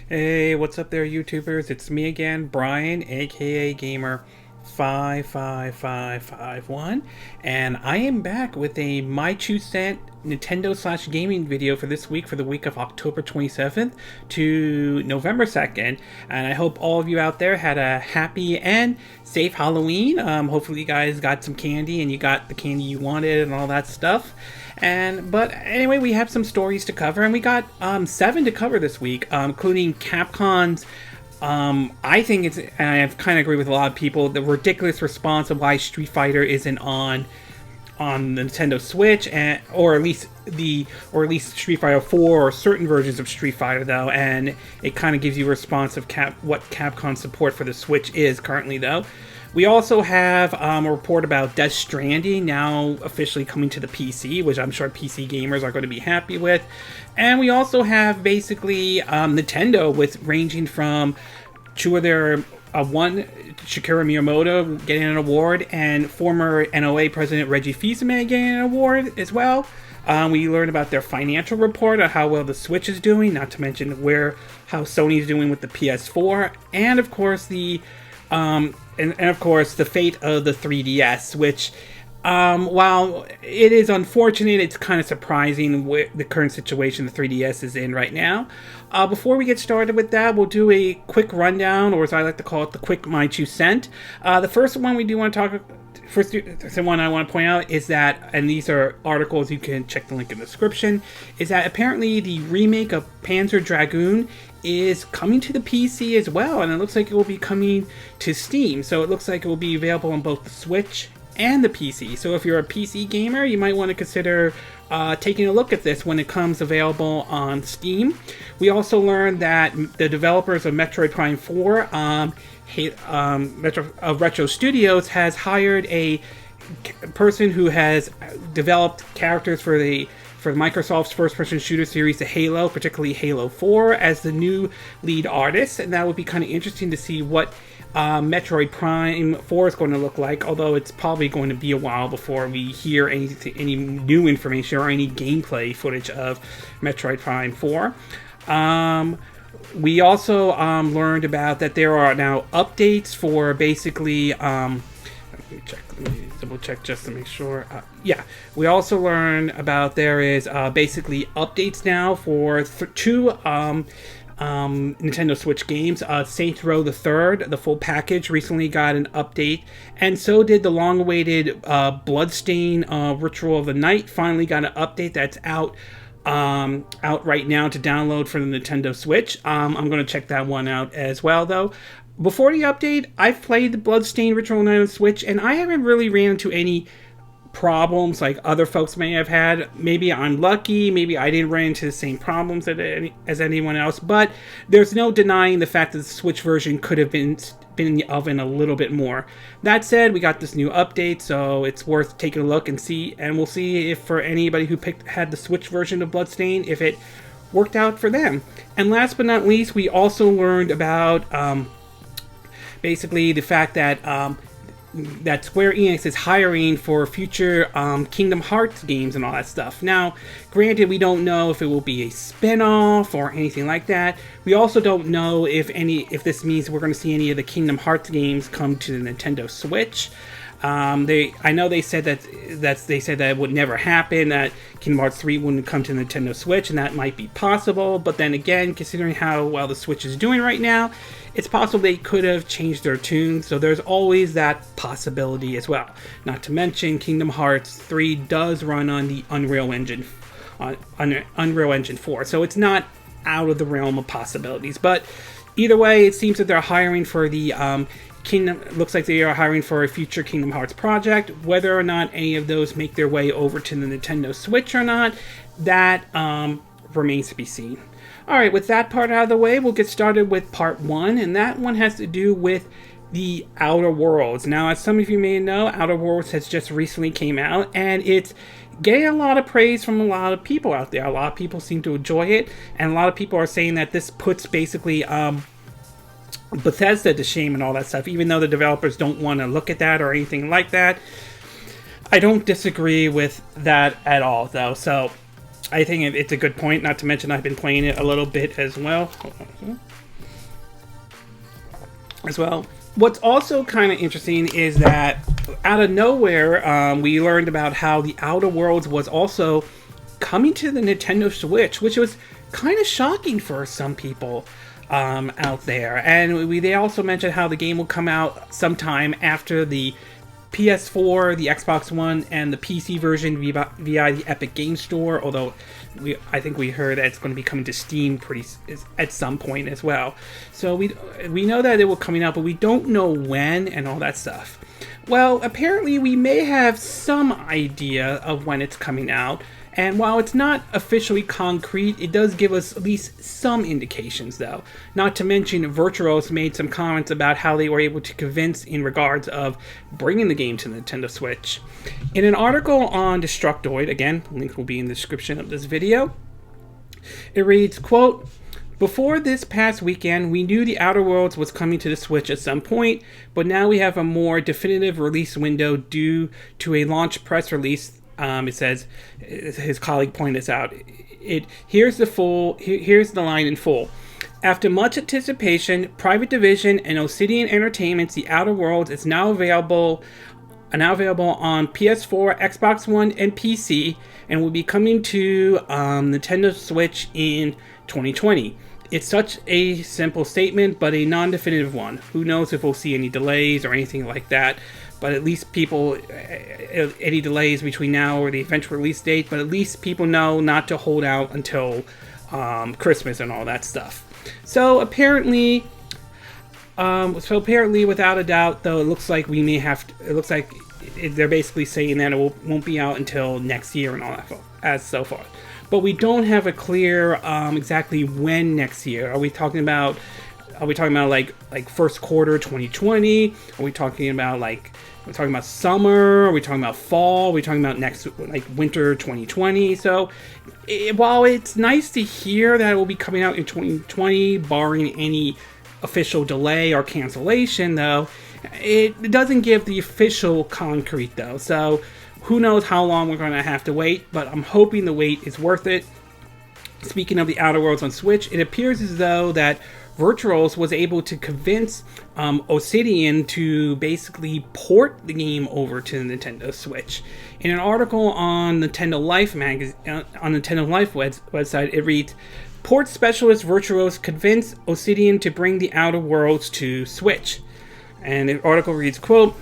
Hey, what's up there, YouTubers? It's me again, Brian, aka Gamer 55551, and I am back with a My 2 cent Nintendo / gaming video for this week, for the week of October 27th to November 2nd. And I hope all of you out there had a happy and safe Halloween. Hopefully you guys got some candy and you got the candy you wanted and all that stuff. But anyway, we have some stories to cover, and we got 7 to cover this week, including Capcom's I think it's, and I kind of agree with a lot of people, the ridiculous response of why Street Fighter isn't on the Nintendo Switch, or at least Street Fighter 4 or certain versions of Street Fighter though, and it kind of gives you a response of what Capcom's support for the Switch is currently though. We also have a report about Death Stranding now officially coming to the PC, which I'm sure PC gamers are going to be happy with. And we also have basically Nintendo with ranging from two of their one, Shigeru Miyamoto getting an award, and former NOA president Reggie Fils-Aime getting an award as well. We learned about their financial report on how well the Switch is doing, not to mention how Sony's doing with the PS4, and of course the of course the fate of the 3DS, which while it is unfortunate, it's kind of surprising with the current situation the 3DS is in right now. Before we get started with that, we'll do a quick rundown, or as I like to call it, the quick My 2 cent. The first one we do want to talk. First one I want to point out is that, and these are articles, you can check the link in the description, is that apparently the remake of Panzer Dragoon is coming to the PC as well, and it looks like it will be coming to Steam. So it looks like it will be available on both the Switch and the PC. So if you're a PC gamer, you might want to consider taking a look at this when it comes available on Steam. We also learned that the developers of Metroid Prime 4, Retro Studios, has hired a person who has developed characters for Microsoft's first-person shooter series, the Halo, particularly Halo 4, as the new lead artist. And that would be kind of interesting to see what Metroid Prime 4 is going to look like, although it's probably going to be a while before we hear any new information or any gameplay footage of Metroid Prime 4. We also learned about that there are now updates for basically let me double check just to make sure. We also learned about there is basically updates now for two Nintendo Switch games. Saints Row the Third, the full package, recently got an update, and so did the long-awaited Bloodstain Ritual of the Night. Finally got an update that's out right now to download for the Nintendo Switch. I'm going to check that one out as well, though. Before the update, I've played the Bloodstained Ritual of the Night on Switch, and I haven't really ran into any problems like other folks may have had. Maybe I'm lucky, maybe I didn't run into the same problems as anyone else, but there's no denying the fact that the Switch version could have been in the oven a little bit more. That said, we got this new update, so it's worth taking a look and we'll see if for anybody who had the Switch version of Bloodstained, if it worked out for them. And last but not least, we also learned about basically the fact that that Square Enix is hiring for future Kingdom Hearts games and all that stuff. Now, granted, we don't know if it will be a spin-off or anything like that. We also don't know if this means we're going to see any of the Kingdom Hearts games come to the Nintendo Switch. I know they said that it would never happen, that Kingdom Hearts 3 wouldn't come to the Nintendo Switch, and that might be possible. But then again, considering how well the Switch is doing right now, it's possible they could have changed their tune, so there's always that possibility as well. Not to mention, Kingdom Hearts 3 does run on the Unreal Engine 4, so it's not out of the realm of possibilities. But either way, it seems that they're hiring for the looks like they are hiring for a future Kingdom Hearts project. Whether or not any of those make their way over to the Nintendo Switch or not, that remains to be seen. Alright, with that part out of the way, we'll get started with part 1, and that one has to do with the Outer Worlds. Now, as some of you may know, Outer Worlds has just recently came out, and it's getting a lot of praise from a lot of people out there. A lot of people seem to enjoy it, and a lot of people are saying that this puts basically Bethesda to shame and all that stuff, even though the developers don't want to look at that or anything like that. I don't disagree with that at all, though. So I think it's a good point, not to mention I've been playing it a little bit as well. What's also kind of interesting is that out of nowhere, we learned about how the Outer Worlds was also coming to the Nintendo Switch, which was kind of shocking for some people out there. And they also mentioned how the game will come out sometime after the PS4, the Xbox One, and the PC version via the Epic Game Store, although I think we heard that it's going to be coming to Steam at some point as well. So we know that it will coming out, but we don't know when and all that stuff. Well, apparently we may have some idea of when it's coming out, and while it's not officially concrete, it does give us at least some indications, though. Not to mention, Virtous made some comments about how they were able to convince in regards of bringing the game to the Nintendo Switch. In an article on Destructoid, again, link will be in the description of this video, it reads, quote, "Before this past weekend, we knew the Outer Worlds was coming to the Switch at some point, but now we have a more definitive release window due to a launch press release." It says, his colleague pointed this out. Here's the line in full. "After much anticipation, Private Division and Obsidian Entertainment's The Outer Worlds is now available on PS4, Xbox One, and PC, and will be coming to Nintendo Switch in 2020. It's such a simple statement, but a non-definitive one. Who knows if we'll see any delays or anything like that. But at least people, any delays between now or the eventual release date, but at least people know not to hold out until Christmas and all that stuff. So apparently, without a doubt, though, it looks like they're basically saying that it won't be out until next year and all that, as so far. But we don't have a clear exactly when next year. Are we talking about like first quarter 2020? Are we talking about summer? Are we talking about fall? Are we talking about next winter 2020? So while it's nice to hear that it will be coming out in 2020, barring any official delay or cancellation, though, it doesn't give the official concrete, though. So who knows how long we're going to have to wait, but I'm hoping the wait is worth it. Speaking of the Outer Worlds on Switch, it appears as though that Virtous was able to convince Obsidian to basically port the game over to the Nintendo Switch. In an article on Nintendo Life website, it reads, "Port specialist Virtous convinced Obsidian to bring the Outer Worlds to Switch." And the article reads, quote,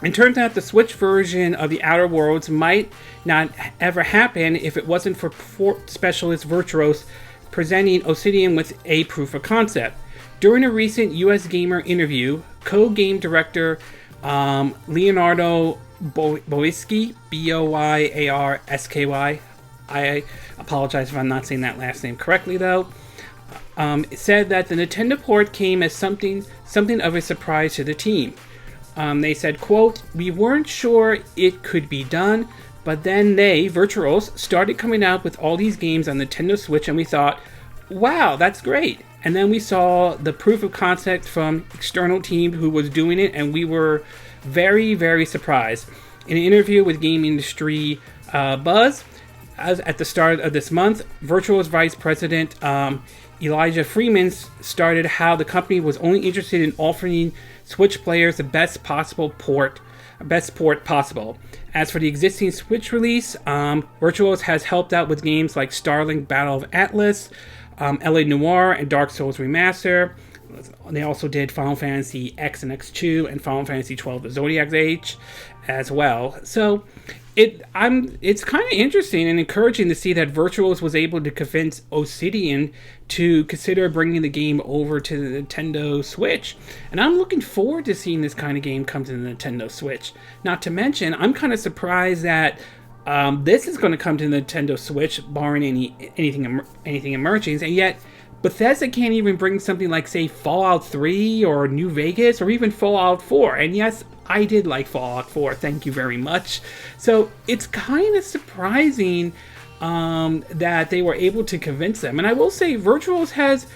"It turns out the Switch version of the Outer Worlds might not ever happen if it wasn't for port specialist Virtous presenting Obsidian with a proof of concept. During a recent US Gamer interview, co-game director Leonardo Boyarsky, Boyarsky, I apologize if I'm not saying that last name correctly, though, said that the Nintendo port came as something of a surprise to the team. They said, quote, "We weren't sure it could be done, but then Virtuos, started coming out with all these games on Nintendo Switch, and we thought, wow, that's great. And then we saw the proof of concept from external team who was doing it, and we were very, very surprised." In an interview with Game Industry Buzz, at the start of this month, Virtuos Vice President Elijah Freeman started how the company was only interested in offering Switch players the best port possible. As for the existing Switch release, Virtuos has helped out with games like Starlink Battle of Atlas, LA Noire, and Dark Souls Remaster. They also did Final Fantasy X and X2 and Final Fantasy XII The Zodiac's Age as well. So it's kind of interesting and encouraging to see that Virtuos was able to convince Obsidian to consider bringing the game over to the Nintendo Switch. And I'm looking forward to seeing this kind of game come to the Nintendo Switch. Not to mention, I'm kind of surprised that this is going to come to the Nintendo Switch, barring anything emerging, and yet Bethesda can't even bring something like, say, Fallout 3 or New Vegas or even Fallout 4. And yes, I did like Fallout 4, thank you very much. So it's kind of surprising that they were able to convince them. And I will say Virtuos have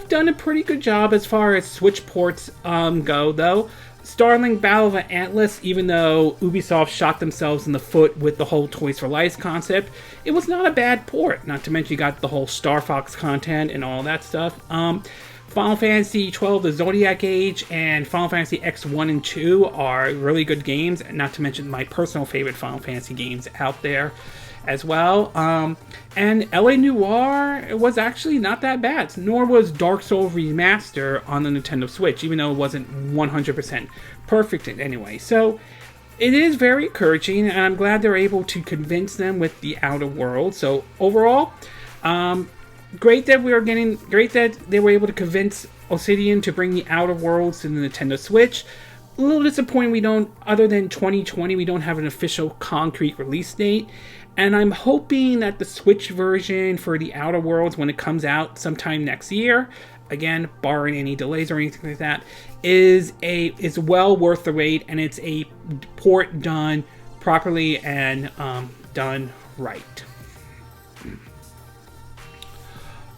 done a pretty good job as far as Switch ports go, though. Starling Battle of Atlas, even though Ubisoft shot themselves in the foot with the whole Toys for Life concept, it was not a bad port. Not to mention you got the whole Star Fox content and all that stuff. Final Fantasy XII, The Zodiac Age, and Final Fantasy X1 and 2 are really good games, not to mention my personal favorite Final Fantasy games out there as well. And LA Noire was actually not that bad, nor was Dark Souls Remaster on the Nintendo Switch, even though it wasn't 100% perfect in any way. So it is very encouraging, and I'm glad they're able to convince them with the Outer Worlds. So overall, great that they were able to convince Obsidian to bring the Outer Worlds to the Nintendo Switch. A little disappointing we don't, other than 2020, we don't have an official concrete release date. And I'm hoping that the Switch version for the Outer Worlds, when it comes out sometime next year, again, barring any delays or anything like that, is well worth the wait, and it's a port done properly and done right.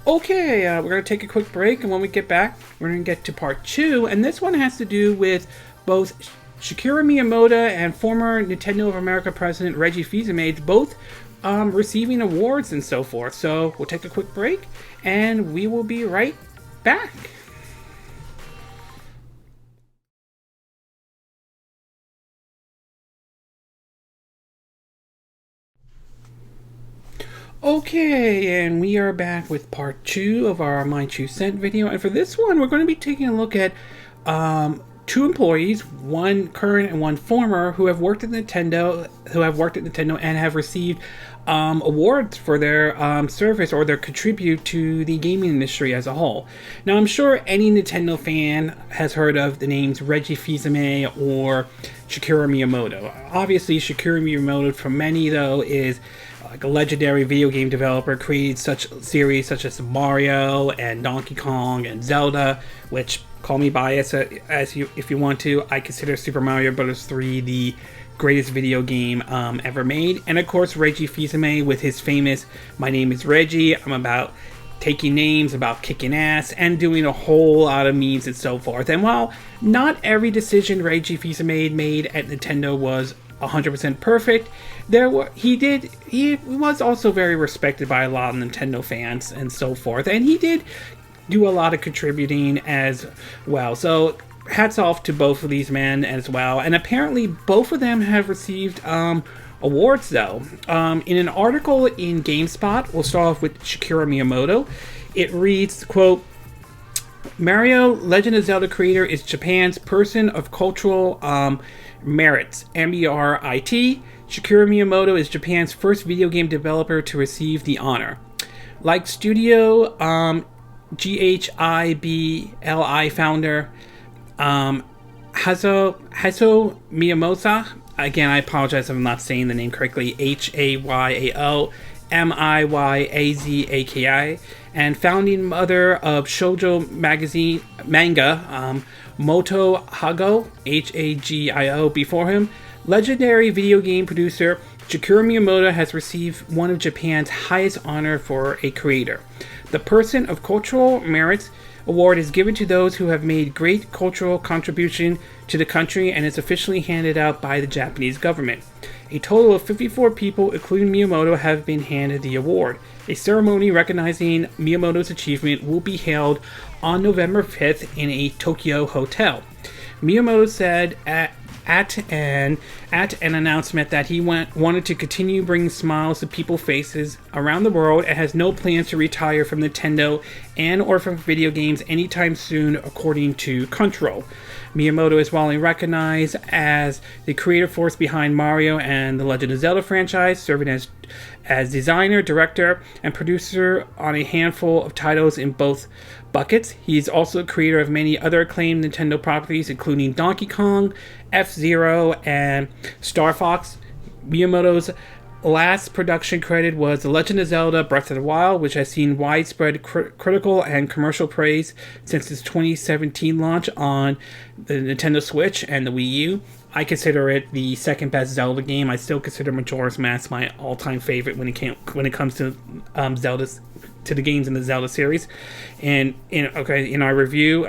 Okay, we're going to take a quick break, and when we get back, we're going to get to part 2, and this one has to do with both Shigeru Miyamoto and former Nintendo of America president Reggie Fils-Aime, both receiving awards and so forth. So we'll take a quick break, and we will be right back. Okay, and we are back with part 2 of our My 2 Cent video, and for this one we're going to be taking a look at 2 employees, one current and one former, who have worked at Nintendo and have received awards for their service or their contribute to the gaming industry as a whole. Now, I'm sure any Nintendo fan has heard of the names Reggie Fils-Aime or Shigeru Miyamoto. Obviously, Shigeru Miyamoto, for many though, is like a legendary video game developer, created such series such as Mario and Donkey Kong and Zelda, which, call me biased if you want to, I consider Super Mario Bros. 3 the greatest video game ever made. And of course, Reggie Fils-Aime with his famous "My name is Reggie, I'm about taking names, about kicking ass," and doing a whole lot of memes and so forth. And while not every decision Reggie Fils-Aime made at Nintendo was 100% perfect, he was also very respected by a lot of Nintendo fans and so forth, and he did do a lot of contributing as well. So hats off to both of these men as well. And apparently both of them have received awards though. In an article in GameSpot, we'll start off with Shigeru Miyamoto. It reads, quote, "Mario, Legend of Zelda creator, is Japan's Person of Cultural Merits, MERIT. Shigeru Miyamoto is Japan's first video game developer to receive the honor. Like Studio, GHIBLI founder Hayato Miyamoto," again, I apologize if I'm not saying the name correctly, HAYAO MIYAZAKI, and founding mother of shoujo manga, Moto Hago, HAGIO, before him. Legendary video game producer Shigeru Miyamoto has received one of Japan's highest honor for a creator. The Person of Cultural Merits Award is given to those who have made great cultural contribution to the country and is officially handed out by the Japanese government. A total of 54 people, including Miyamoto, have been handed the award. A ceremony recognizing Miyamoto's achievement will be held on November 5th in a Tokyo hotel. Miyamoto said at an announcement that he wanted to continue bringing smiles to people's faces around the world and has no plans to retire from Nintendo and or from video games anytime soon, according to Crunchyroll. Miyamoto is widely recognized as the creative force behind Mario and the Legend of Zelda franchise, serving as designer, director, and producer on a handful of titles in both buckets. He's also the creator of many other acclaimed Nintendo properties, including Donkey Kong, F-Zero, and Star Fox. Miyamoto's last production credit was The Legend of Zelda Breath of the Wild, which has seen widespread critical and commercial praise since its 2017 launch on the Nintendo Switch and the Wii U. I consider it the second best Zelda game. I still consider Majora's Mask my all-time favorite when it comes to Zelda's to the games in the Zelda series. And in our review,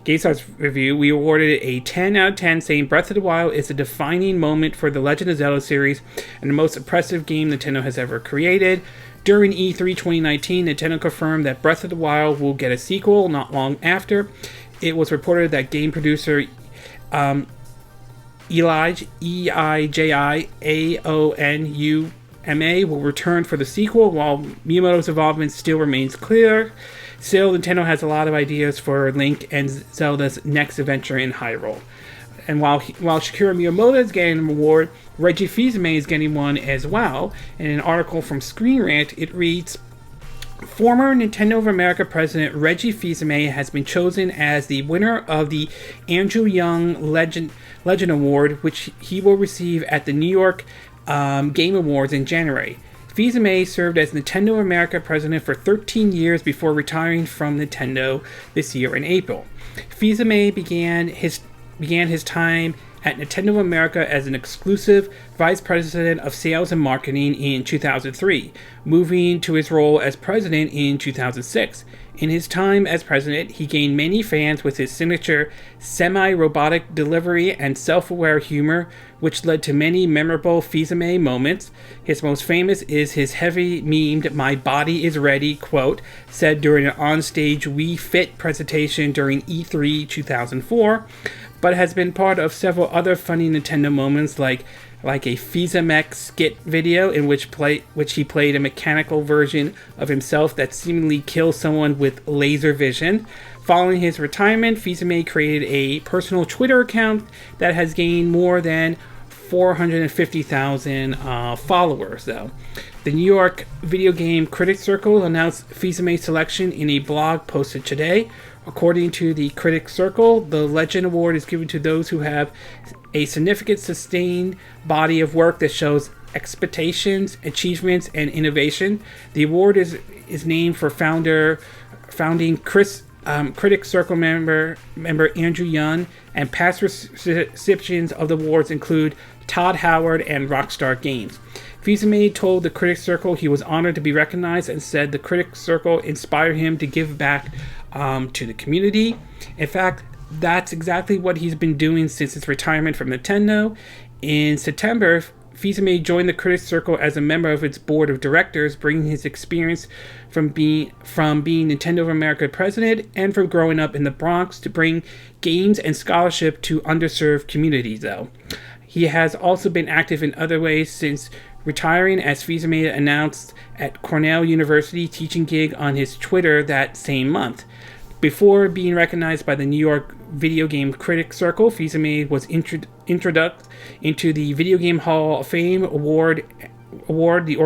GameStar's review, we awarded it a 10 out of 10, saying Breath of the Wild is a defining moment for the Legend of Zelda series and the most impressive game Nintendo has ever created. During E3 2019, Nintendo confirmed that Breath of the Wild will get a sequel not long after. It was reported that game producer Eijaonuma will return for the sequel, while Miyamoto's involvement still remains clear. Still, Nintendo has a lot of ideas for Link and Zelda's next adventure in Hyrule. And while Shigeru Miyamoto is getting an award, Reggie Fils-Aime is getting one as well. In an article from Screen Rant, it reads, former Nintendo of America president Reggie Fils-Aime has been chosen as the winner of the Andrew Young Legend Award, which he will receive at the New York Game Awards in January. Fils-Aime served as Nintendo of America president for 13 years before retiring from Nintendo this year in April. Fils-Aime began his time at Nintendo of America as an exclusive vice president of sales and marketing in 2003, moving to his role as president in 2006. In his time as president, he gained many fans with his signature semi-robotic delivery and self-aware humor, which led to many memorable Fils-Aime moments. His most famous is his heavy memed "My body is ready" quote, said during an onstage Wii Fit presentation during E3 2004, but has been part of several other funny Nintendo moments like a Fils-Aime skit video in which he played a mechanical version of himself that seemingly kills someone with laser vision. Following his retirement, Fils-Aime created a personal Twitter account that has gained more than 450,000 followers, though. The New York Video Game Critics Circle announced Fils-Aime's selection in a blog posted today. According to the Critics Circle, the Legend Award is given to those who have a significant sustained body of work that shows expectations, achievements, and innovation. The award is named for founding Critics Circle member Andrew Young, and past recipients of the awards include Todd Howard and Rockstar Games. Fils-Aime told the Critics Circle he was honored to be recognized and said the Critics Circle inspired him to give back to the community. In fact, that's exactly what he's been doing since his retirement from Nintendo. In September, Fils-Aime joined the Critics Circle as a member of its board of directors, bringing his experience from being Nintendo of America president and from growing up in the Bronx to bring games and scholarship to underserved communities, though. He has also been active in other ways since retiring, as Fils-Aime announced at Cornell University teaching gig on his Twitter that same month. Before being recognized by the New York Video Game Critics Circle, Fils-Aime was introduced into the Video Game Hall of Fame award the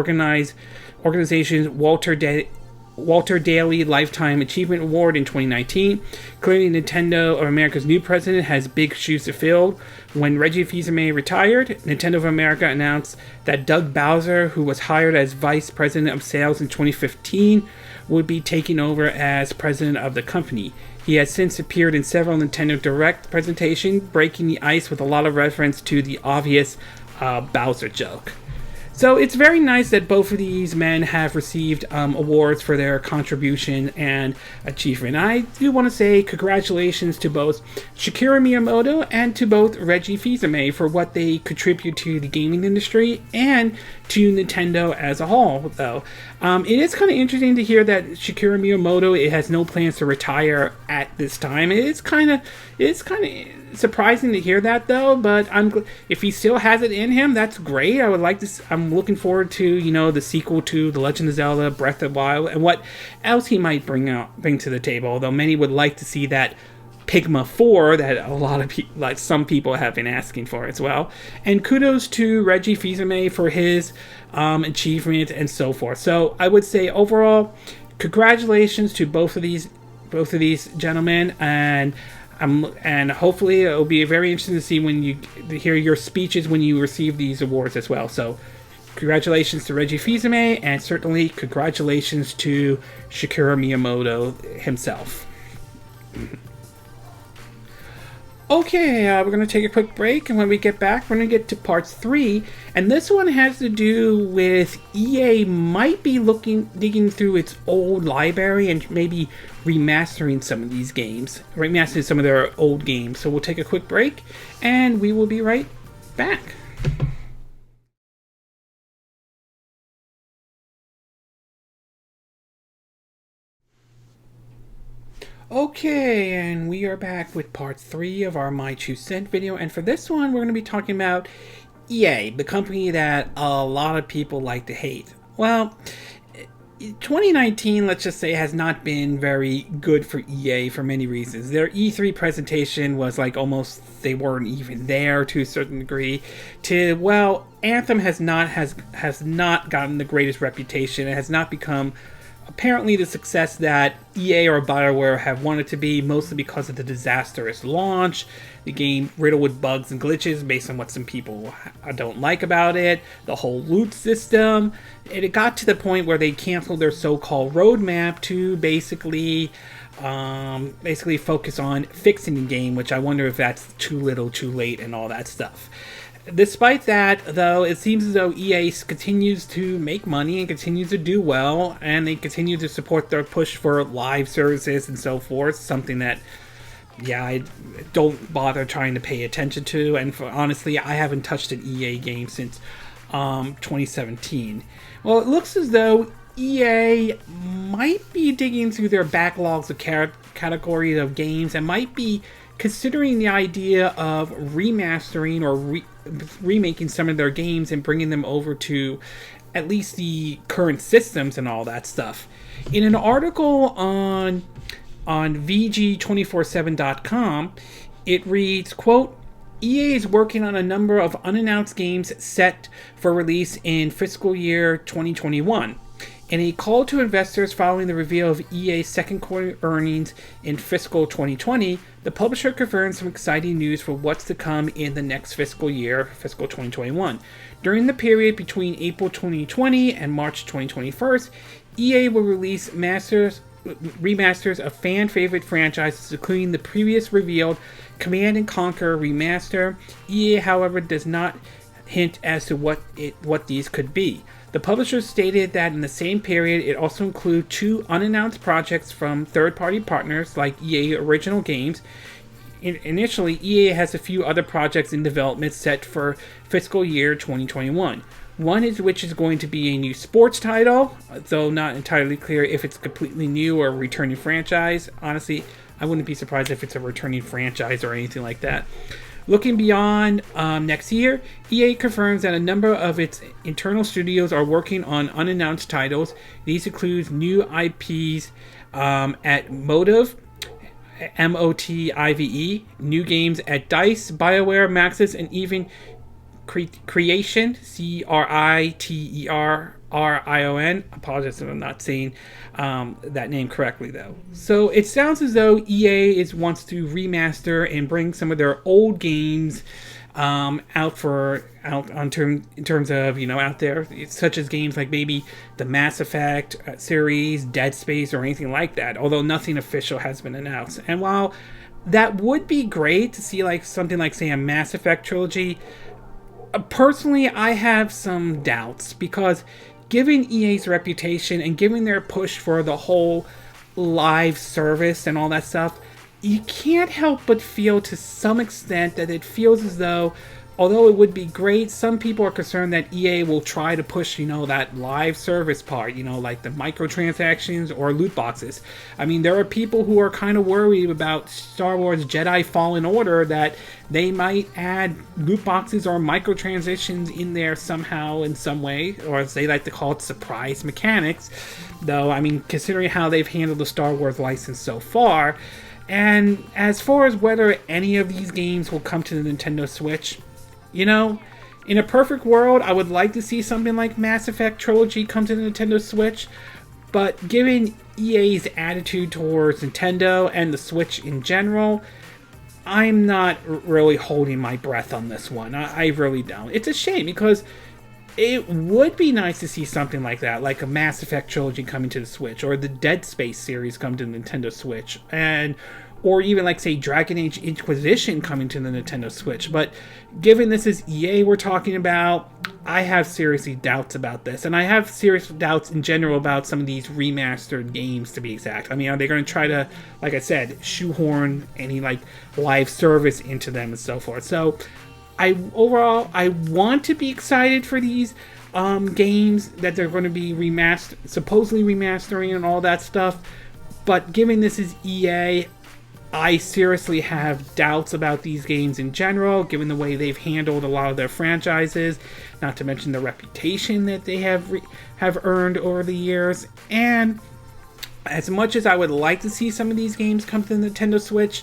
organization's Walter Daly Lifetime Achievement Award in 2019. Clearly, Nintendo of America's new president has big shoes to fill. When Reggie Fils-Aime retired, Nintendo of America announced that Doug Bowser, who was hired as vice president of sales in 2015, would be taking over as president of the company. He has since appeared in several Nintendo Direct presentations, breaking the ice with a lot of reference to the obvious Bowser joke. So it's very nice that both of these men have received awards for their contribution and achievement. I do want to say congratulations to both Shigeru Miyamoto and to both Reggie Fils-Aime for what they contribute to the gaming industry and to Nintendo as a whole, though. It is kind of interesting to hear that Shigeru Miyamoto has no plans to retire at this time. It's kind of surprising to hear that, though, but if he still has it in him, that's great. I'm looking forward to, the sequel to The Legend of Zelda Breath of the Wild and what else he might bring to the table, although many would like to see that Pigma 4 that a lot of people, like some people, have been asking for as well. And kudos to Reggie Fils-Aime for his achievement and so forth. So I would say overall, congratulations to both of these gentlemen, and hopefully it'll be very interesting to see to hear your speeches when you receive these awards as well. So congratulations to Reggie Fils-Aime, and certainly congratulations to Shigeru Miyamoto himself. Okay, we're going to take a quick break, and when we get back, we're going to get to part 3, and this one has to do with EA might be digging through its old library and maybe remastering some of these games, remastering some of their old games. So we'll take a quick break, and we will be right back. Okay, and we are back with part 3 of our My 2 Cent video, and for this one we're going to be talking about EA, the company that a lot of people like to hate. Well, 2019, let's just say, has not been very good for EA for many reasons. Their E3 presentation was like almost, they weren't even there to a certain degree. Anthem has not gotten the greatest reputation. It has not become apparently the success that EA or BioWare have wanted to be, mostly because of the disastrous launch, the game riddled with bugs and glitches based on what some people don't like about it, the whole loot system. It got to the point where they canceled their so-called roadmap to basically focus on fixing the game, which I wonder if that's too little, too late, and all that stuff. Despite that, though, it seems as though EA continues to make money and continues to do well, and they continue to support their push for live services and so forth, something that, I don't bother trying to pay attention to, and honestly, I haven't touched an EA game since 2017. Well, it looks as though EA might be digging through their backlogs of categories of games and might be considering the idea of remastering or remaking some of their games and bringing them over to at least the current systems and all that stuff. In an article on VG247.com, it reads, quote, EA is working on a number of unannounced games set for release in fiscal year 2021. In a call to investors following the reveal of EA's second quarter earnings in fiscal 2020, the publisher confirmed some exciting news for what's to come in the next fiscal year, fiscal 2021. During the period between April 2020 and March 2021, EA will release remasters of fan-favorite franchises, including the previous revealed Command & Conquer remaster. EA, however, does not hint as to what these could be. The publisher stated that in the same period, it also included 2 unannounced projects from third-party partners like EA Original Games. Initially, EA has a few other projects in development set for fiscal year 2021. One is which is going to be a new sports title, though not entirely clear if it's completely new or a returning franchise. Honestly, I wouldn't be surprised if it's a returning franchise or anything like that. Looking beyond next year, EA confirms that a number of its internal studios are working on unannounced titles. These include new IPs at Motive, MOTIVE, new games at DICE, BioWare, Maxis, and even Creation, CRITERRION. Apologize if I'm not saying that name correctly, though. So it sounds as though EA wants to remaster and bring some of their old games in terms of out there, such as games like maybe the Mass Effect series, Dead Space, or anything like that. Although nothing official has been announced. And while that would be great to see, like something like, say, a Mass Effect trilogy, personally, I have some doubts, because given EA's reputation and given their push for the whole live service and all that stuff, you can't help but feel to some extent that it feels as though, although it would be great, some people are concerned that EA will try to push, that live service part, like the microtransactions or loot boxes. I mean, there are people who are kind of worried about Star Wars Jedi Fallen Order, that they might add loot boxes or microtransactions in there somehow, in some way, or as they like to call it, surprise mechanics. Though, I mean, considering how they've handled the Star Wars license so far. And as far as whether any of these games will come to the Nintendo Switch, in a perfect world, I would like to see something like Mass Effect Trilogy come to the Nintendo Switch, but given EA's attitude towards Nintendo and the Switch in general, I'm not really holding my breath on this one. I really don't. It's a shame, because it would be nice to see something like that, like a Mass Effect Trilogy coming to the Switch, or the Dead Space series come to the Nintendo Switch, or even like say Dragon Age Inquisition coming to the Nintendo Switch. But given this is EA we're talking about, I have seriously doubts about this, and I have serious doubts in general about some of these remastered games, to be exact. I mean, are they going to try to, like I said, shoehorn any like live service into them and so forth? So overall I want to be excited for these games that they're going to be supposedly remastering and all that stuff. But given this is EA, I seriously have doubts about these games in general, given the way they've handled a lot of their franchises, not to mention the reputation that they have earned over the years. And as much as I would like to see some of these games come to the Nintendo Switch,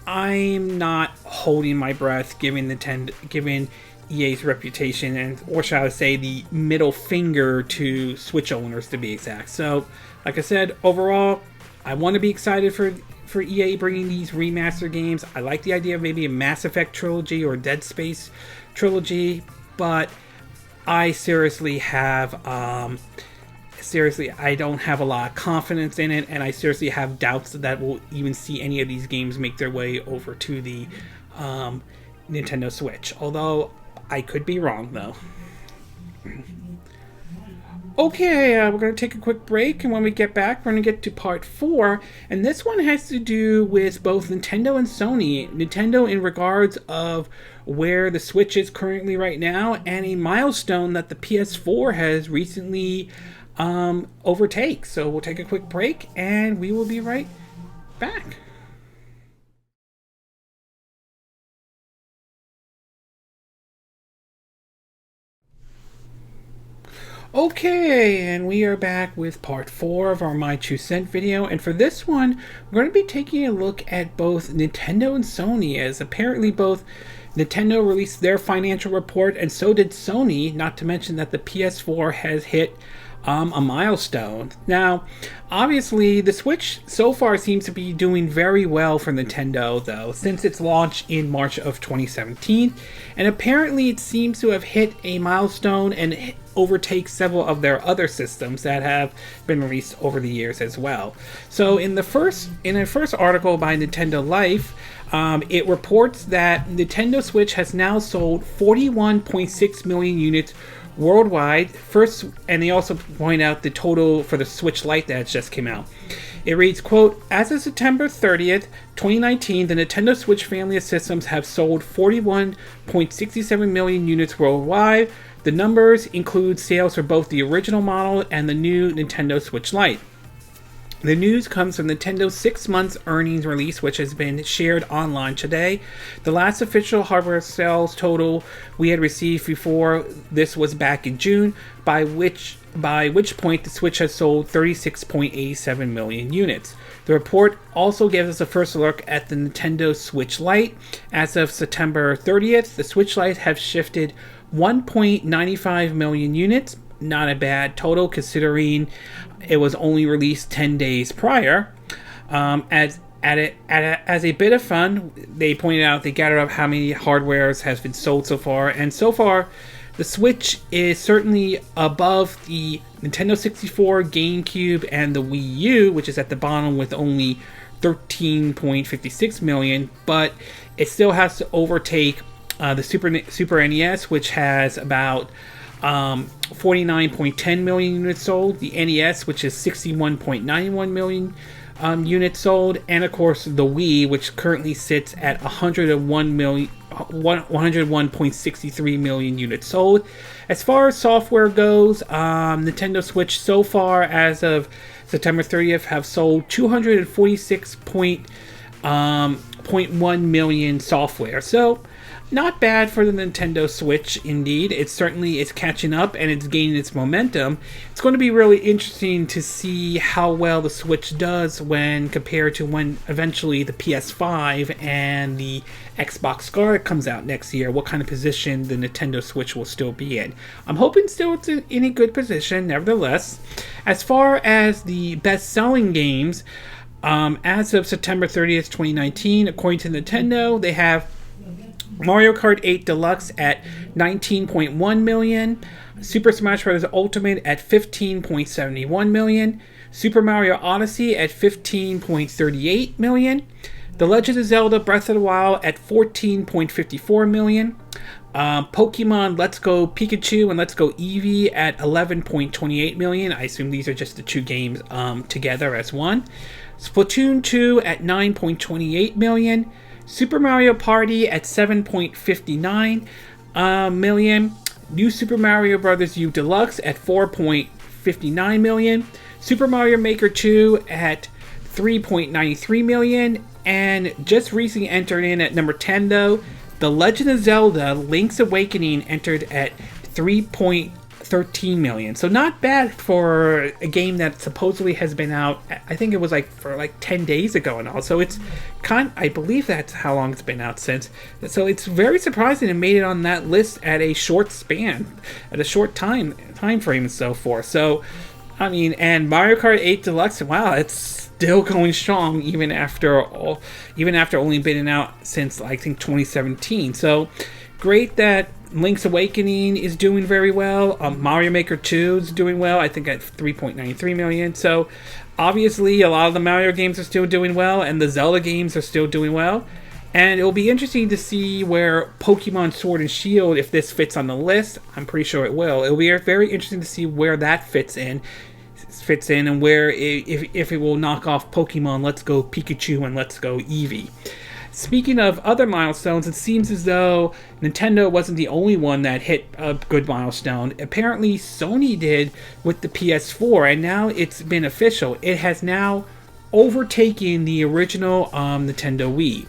I'm not holding my breath given EA's reputation, or shall I say the middle finger to Switch owners, to be exact. So, like I said, overall, I want to be excited for EA bringing these remaster games. I like the idea of maybe a Mass Effect trilogy or Dead Space trilogy, but I seriously I don't have a lot of confidence in it, and I seriously have doubts that we'll even see any of these games make their way over to the Nintendo Switch. Although I could be wrong, though. Okay, we're going to take a quick break, and when we get back, we're going to get to part 4, and this one has to do with both Nintendo and Sony. Nintendo in regards of where the Switch is currently right now, and a milestone that the PS4 has recently overtaken. So we'll take a quick break, and we will be right back. Okay, and we are back with part 4 of our My 2 Cent video, and for this one, we're going to be taking a look at both Nintendo and Sony, as apparently both Nintendo released their financial report, and so did Sony, not to mention that the PS4 has hit a milestone. Now, obviously, the Switch so far seems to be doing very well for Nintendo, though, since its launch in March of 2017, and apparently it seems to have hit a milestone and overtake several of their other systems that have been released over the years as well. So in a first article by Nintendo Life, it reports that Nintendo Switch has now sold 41.6 million units worldwide. And they also point out the total for the Switch Lite that just came out. It reads, quote, "As of September 30th, 2019, the Nintendo Switch family of systems have sold 41.67 million units worldwide. The numbers include sales for both the original model and the new Nintendo Switch Lite." The news comes from Nintendo's 6 months earnings release, which has been shared online today. The last official hardware sales total we had received before this was back in June, by which point the Switch has sold 36.87 million units. The report also gives us a first look at the Nintendo Switch Lite. As of September 30th, the Switch Lite has shifted 1.95 million units. Not a bad total considering it was only released 10 days prior. As a bit of fun, they pointed out, they gathered up how many hardwares has been sold so far, and so far the Switch is certainly above the Nintendo 64, GameCube, and the Wii U, which is at the bottom with only 13.56 million, but it still has to overtake the Super NES, which has about 49.10 million units sold, the NES, which is 61.91 million units sold, and of course the Wii, which currently sits at 101.63 million units sold. As far as software goes, Nintendo Switch so far as of September 30th have sold 246.1 million software. So not bad for the Nintendo Switch, indeed. It certainly is catching up and it's gaining its momentum. It's going to be really interesting to see how well the Switch does when compared to when eventually the PS5 and the Xbox Scarlet comes out next year. What kind of position the Nintendo Switch will still be in. I'm hoping still it's in a good position, nevertheless. As far as the best-selling games, as of September 30th, 2019, according to Nintendo, they have Mario Kart 8 Deluxe at 19.1 million, Super Smash Bros. Ultimate at 15.71 million, Super Mario Odyssey at 15.38 million, The Legend of Zelda Breath of the Wild at 14.54 million. Pokemon Let's Go Pikachu and Let's Go Eevee at 11.28 million. I assume these are just the two games together as one. Splatoon 2 at 9.28 million. Super Mario Party at 7.59 million. New Super Mario Bros. U Deluxe at 4.59 million. Super Mario Maker 2 at 3.93 million. And just recently entered in at number 10 though, The Legend of Zelda Link's Awakening entered at 3.13 million. So not bad for a game that supposedly has been out, I think it was for 10 days ago and all. So it's I believe that's how long it's been out since. So it's very surprising it made it on that list at a short span, at a short time frame and so forth. So, I mean, and Mario Kart 8 Deluxe, wow, it's still going strong even after only being out since I think 2017. So great that Link's Awakening is doing very well. Mario Maker 2 is doing well, I think at 3.93 million. So obviously a lot of the Mario games are still doing well, and the Zelda games are still doing well. And it'll be interesting to see where Pokemon Sword and Shield, if this fits on the list. I'm pretty sure it will. It'll be very interesting to see where that fits in and where if it will knock off Pokemon Let's Go Pikachu and Let's Go Eevee. Speaking of other milestones, it seems as though Nintendo wasn't the only one that hit a good milestone. Apparently Sony did with the PS4, and now it's been official. It has now overtaken the original Nintendo Wii.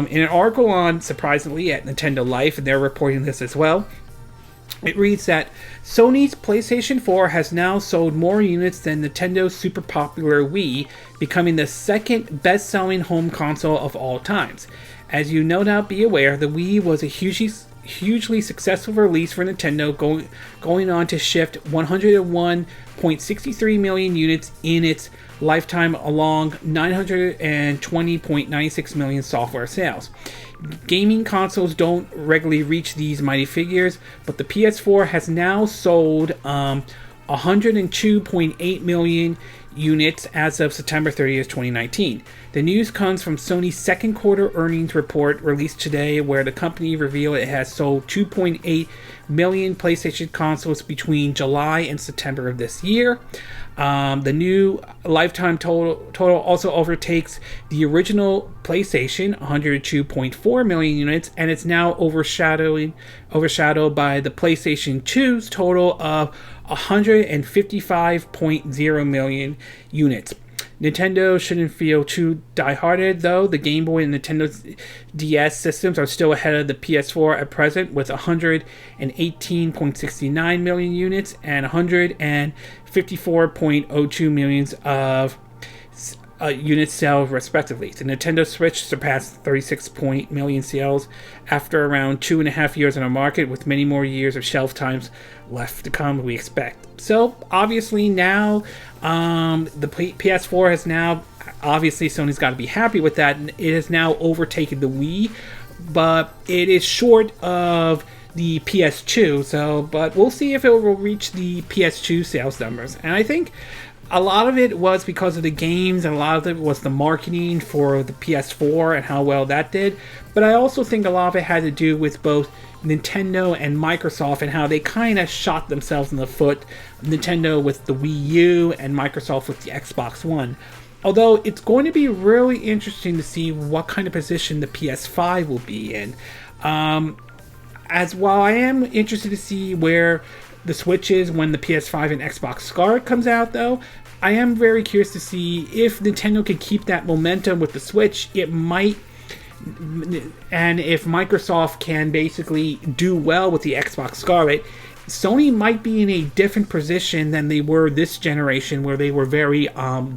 In an article on, surprisingly, at Nintendo Life, and they're reporting this as well, it reads that Sony's PlayStation 4 has now sold more units than Nintendo's super popular Wii, becoming the second best-selling home console of all times. As you no doubt be aware, the Wii was a hugely successful release for Nintendo, going on to shift 101.63 million units in its lifetime, along 920.96 million software sales. Gaming consoles don't regularly reach these mighty figures, but the PS4 has now sold 102.8 million units as of September 30th, 2019. The news comes from Sony's second quarter earnings report released today, where the company revealed it has sold 2.8 million PlayStation consoles between July and September of this year. The new lifetime total also overtakes the original PlayStation, 102.4 million units, and it's now overshadowed by the PlayStation 2's total of 155.0 million units. Nintendo shouldn't feel too die-hearted, though. The Game Boy and Nintendo DS systems are still ahead of the PS4 at present, with 118.69 million units and 154.02 millions of units sold respectively. The Nintendo Switch surpassed 36 million sales after around 2.5 years on the market, with many more years of shelf times left to come, we expect. So obviously now the PS4 has now, obviously Sony's got to be happy with that, and it has now overtaken the Wii, but it is short of the PS2. So, but we'll see if it will reach the PS2 sales numbers. And I think a lot of it was because of the games, and a lot of it was the marketing for the PS4 and how well that did. But I also think a lot of it had to do with both Nintendo and Microsoft and how they kind of shot themselves in the foot. Nintendo with the Wii U and Microsoft with the Xbox One. Although it's going to be really interesting to see what kind of position the PS5 will be in. As while I am interested to see where the Switch is when the PS5 and Xbox Scarlet comes out, though, I am very curious to see if Nintendo can keep that momentum with the Switch. It might, and if Microsoft can basically do well with the Xbox Scarlet, Sony might be in a different position than they were this generation, where they were very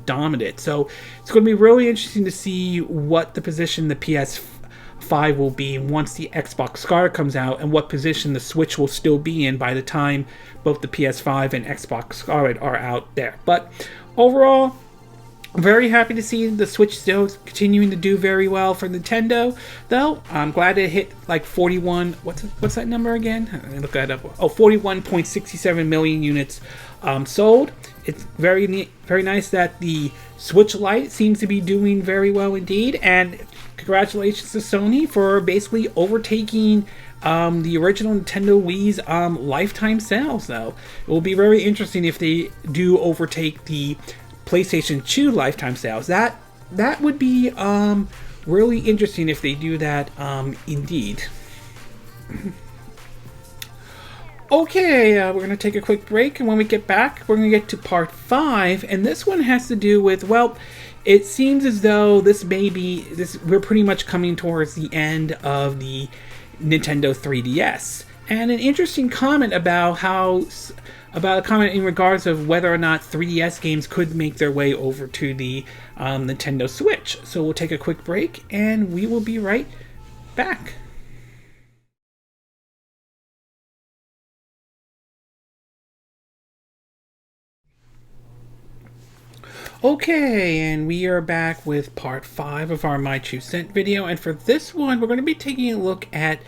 dominant. So it's going to be really interesting to see what the position the PS5 will be once the Xbox Scarlet comes out, and what position the Switch will still be in by the time both the PS5 and Xbox Scarlet are out there. But overall, I'm very happy to see the Switch still continuing to do very well for Nintendo, though. I'm glad it hit like 41, what's that number again? Let me look that up. 41.67 million units sold. it's very nice that the Switch Lite seems to be doing very well indeed, and congratulations to Sony for basically overtaking the original Nintendo Wii's lifetime sales. Though it will be very interesting if they do overtake the PlayStation 2 lifetime sales. That would be really interesting if they do that indeed. Okay, we're going to take a quick break, and when we get back, we're going to get to part 5, and this one has to do with, well, it seems as though we're pretty much coming towards the end of the Nintendo 3DS. And an interesting comment about a comment in regards of whether or not 3DS games could make their way over to the Nintendo Switch. So we'll take a quick break, and we will be right back. Okay, and we are back with part 5 of our My 2 Cent video, and for this one, we're going to be taking a look at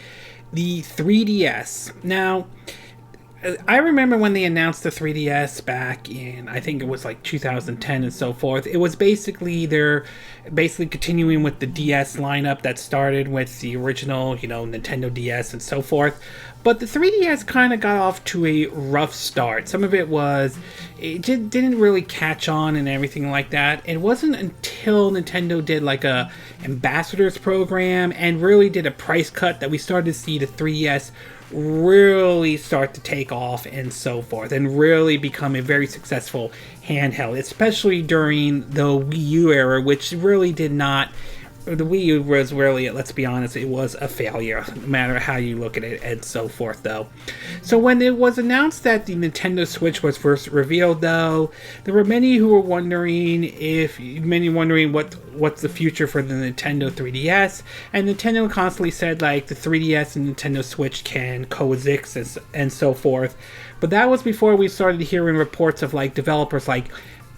the 3DS. Now, I remember when they announced the 3DS back in, I think it was like 2010 and so forth. It was they're basically continuing with the DS lineup that started with the original, Nintendo DS and so forth. But the 3DS kind of got off to a rough start. Some of it didn't really catch on and everything like that. It wasn't until Nintendo did like a ambassadors program and really did a price cut that we started to see the 3DS really start to take off and so forth, and really become a very successful handheld, especially during the Wii U era, which really did not. The Wii U was really, let's be honest, it was a failure, no matter how you look at it and so forth, though. So when it was announced that the Nintendo Switch was first revealed, though, there were many who were wondering what's the future for the Nintendo 3DS, and Nintendo constantly said, like, the 3DS and Nintendo Switch can coexist and so forth. But that was before we started hearing reports of, like, developers like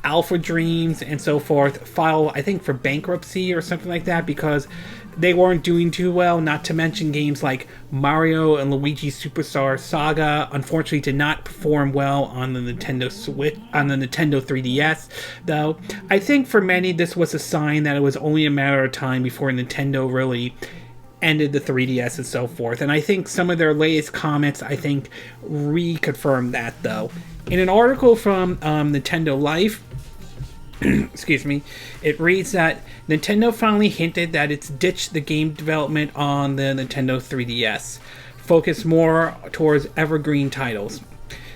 Alpha Dreams and so forth file, I think, for bankruptcy or something like that because they weren't doing too well. Not to mention games like Mario and Luigi Superstar Saga unfortunately did not perform well on the Nintendo Switch, on the Nintendo 3DS. Though I think for many this was a sign that it was only a matter of time before Nintendo really ended the 3DS and so forth. And I think some of their latest comments, I think, reconfirmed that, though. In an article from Nintendo Life, excuse me, it reads that Nintendo finally hinted that it's ditched the game development on the Nintendo 3DS, focused more towards evergreen titles.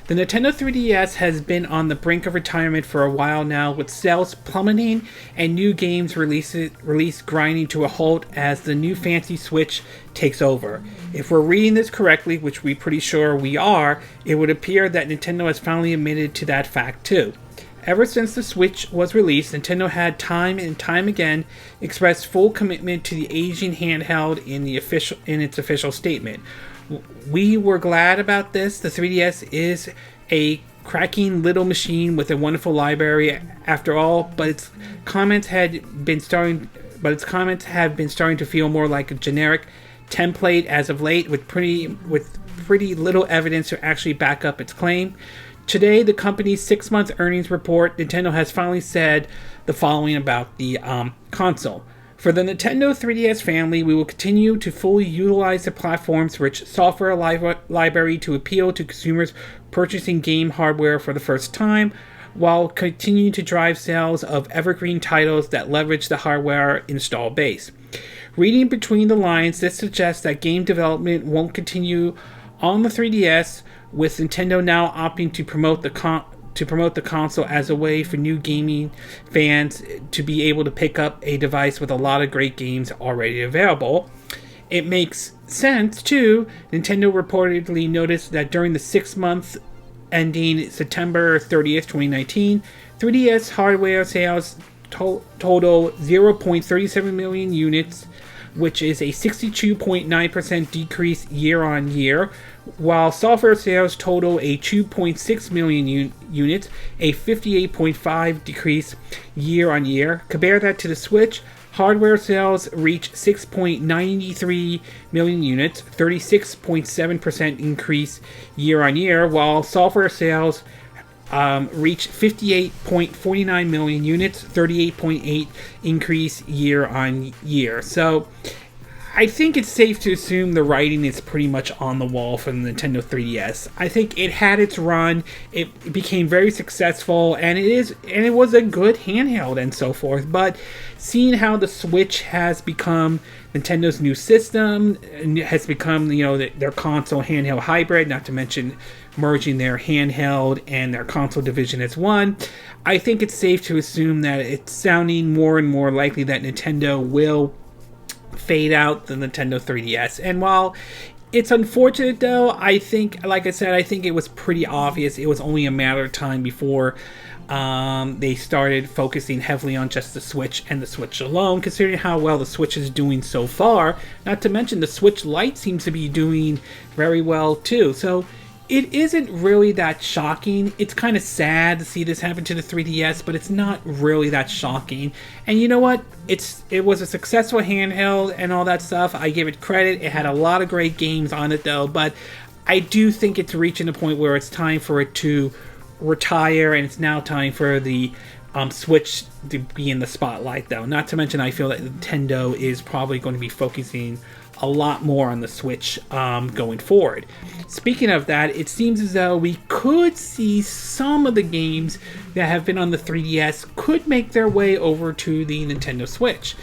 The Nintendo 3DS has been on the brink of retirement for a while now, with sales plummeting and new games release grinding to a halt as the new fancy Switch takes over. If we're reading this correctly, which we're pretty sure we are, it would appear that Nintendo has finally admitted to that fact too. Ever since the Switch was released, Nintendo had time and time again expressed full commitment to the aging handheld in its official statement. We were glad about this. The 3DS is a cracking little machine with a wonderful library after all, but its comments have been starting to feel more like a generic template as of late, with pretty little evidence to actually back up its claim. Today, the company's 6-month earnings report, Nintendo has finally said the following about the console. For the Nintendo 3DS family, we will continue to fully utilize the platform's rich software library to appeal to consumers purchasing game hardware for the first time, while continuing to drive sales of evergreen titles that leverage the hardware install base. Reading between the lines, this suggests that game development won't continue on the 3DS, with Nintendo now opting to promote the console as a way for new gaming fans to be able to pick up a device with a lot of great games already available. It makes sense, too. Nintendo reportedly noticed that during the 6 months ending September 30th, 2019, 3DS hardware sales total 0.37 million units, which is a 62.9% decrease year-on-year, while software sales total a 2.6 million units, a 58.5% decrease year-on-year. Compare that to the Switch. Hardware sales reach 6.93 million units, 36.7% increase year-on-year, while software sales reached 58.49 million units, 38.8 increase year on year. So I think it's safe to assume the writing is pretty much on the wall for the Nintendo 3DS. I think it had its run, it became very successful, and it was a good handheld and so forth. But seeing how the Switch has become Nintendo's new system, has become, you know, their console handheld hybrid, not to mention merging their handheld and their console division as one, I think it's safe to assume that it's sounding more and more likely that Nintendo will fade out the Nintendo 3DS. And while it's unfortunate, though, I think, like I said, I think it was pretty obvious. It was only a matter of time before they started focusing heavily on just the Switch and the Switch alone, considering how well the Switch is doing so far. Not to mention the Switch Lite seems to be doing very well too. So it isn't really that shocking. It's kind of sad to see this happen to the 3DS, but it's not really that shocking. And you know what? It was a successful handheld and all that stuff. I give it credit. It had a lot of great games on it though, but I do think it's reaching a point where it's time for it to retire, and it's now time for the Switch to be in the spotlight though. Not to mention, I feel that Nintendo is probably going to be focusing a lot more on the Switch going forward. Speaking of that, it seems as though we could see some of the games that have been on the 3DS could make their way over to the Nintendo Switch.